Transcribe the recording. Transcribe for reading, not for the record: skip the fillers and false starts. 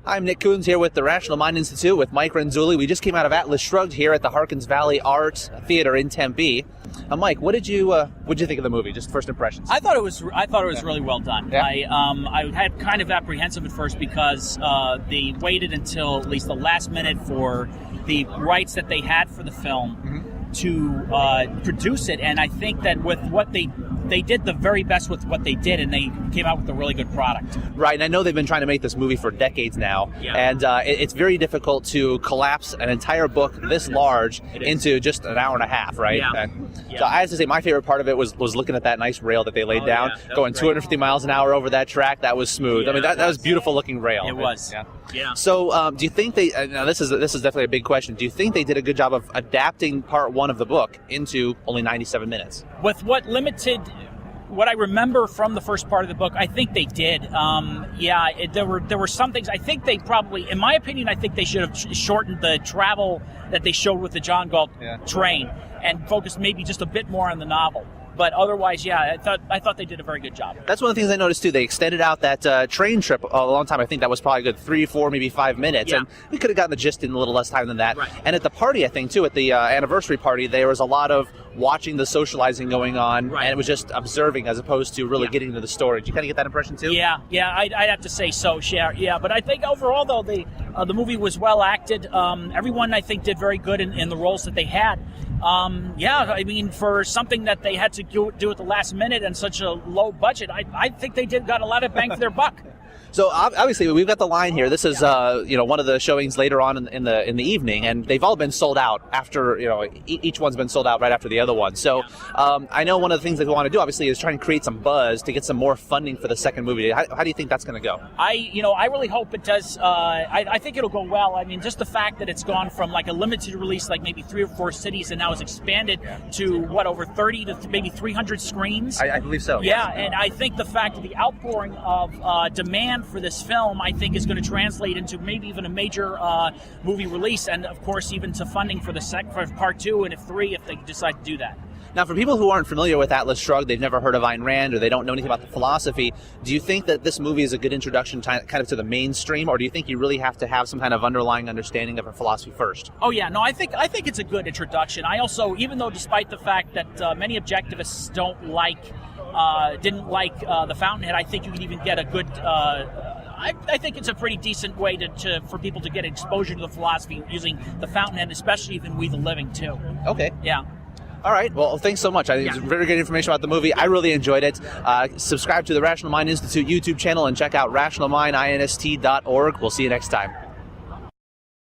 I'm Nick Coons here with the Rational Mind Institute with Mike Renzulli. We just came out of Atlas Shrugged here at the Harkins Valley Art Theater in Tempe. Mike, what did you think of the movie? Just first impressions. I thought it was really well done. Yeah. I had kind of apprehensive at first because they waited until at least the last minute for the rights that they had for the film to produce it, and I think that with what they did the very best with what they did, and they came out with a really good product. Right, and I know they've been trying to make this movie for decades now, Yeah. and it's very difficult to collapse an entire book this large into just an hour and a half, right? Yeah. So I have to say, my favorite part of it was looking at that nice rail that they laid down, yeah, that going was great. 250 miles an hour over that track. That was smooth. Yeah, I mean, that was beautiful looking rail. It was. Yeah. So, do you think they? Now, this is definitely a big question. Do you think they did a good job of adapting part one of the book into only 97 minutes? With what I remember from the first part of the book, I think they did. There were some things. I think they probably, in my opinion, I think they should have shortened the travel that they showed with the John Galt train and focused maybe just a bit more on the novel. But otherwise, I thought they did a very good job. That's one of the things I noticed too. They extended out that train trip a long time. I think that was probably a good 3, 4, maybe 5 minutes, and we could have gotten the gist in a little less time than that. Right. And at the party, I think too, at the anniversary party, there was a lot of watching the socializing going on, and it was just observing as opposed to really getting into the story. Did you kind of get that impression too? Yeah, I'd have to say so. Yeah, but I think overall though the movie was well acted. Everyone I think did very good in the roles that they had. I mean, for something that they had to do at the last minute and such a low budget, I think they got a lot of bang for their buck. So obviously we've got the line here. This is one of the showings later on in the evening, and they've all been sold out after each one's been sold out right after the other one. So I know one of the things that we want to do obviously is try and create some buzz to get some more funding for the second movie. How do you think that's going to go? I really hope it does. I think it'll go well. I mean, just the fact that it's gone from like a limited release, like maybe 3 or 4 cities, and now it's expanded to over 30 to maybe 300 screens. I believe so. Yeah, and I think the fact that the outpouring of demand for this film, I think, is going to translate into maybe even a major movie release, and of course even to funding for for part 2 and 3 if they decide to do that. Now, for people who aren't familiar with Atlas Shrugged, they've never heard of Ayn Rand, or they don't know anything about the philosophy, do you think that this movie is a good introduction kind of to the mainstream, or do you think you really have to have some kind of underlying understanding of a philosophy first? Oh yeah, no, I think it's a good introduction. I also, even though despite the fact that many objectivists didn't like The Fountainhead, I think you can even get a good. I think it's a pretty decent way for people to get exposure to the philosophy using The Fountainhead, especially even We the Living too. Okay. Yeah. All right. Well, thanks so much. I think it's very good information about the movie. I really enjoyed it. Subscribe to the Rational Mind Institute YouTube channel and check out rationalmindinst.org. We'll see you next time.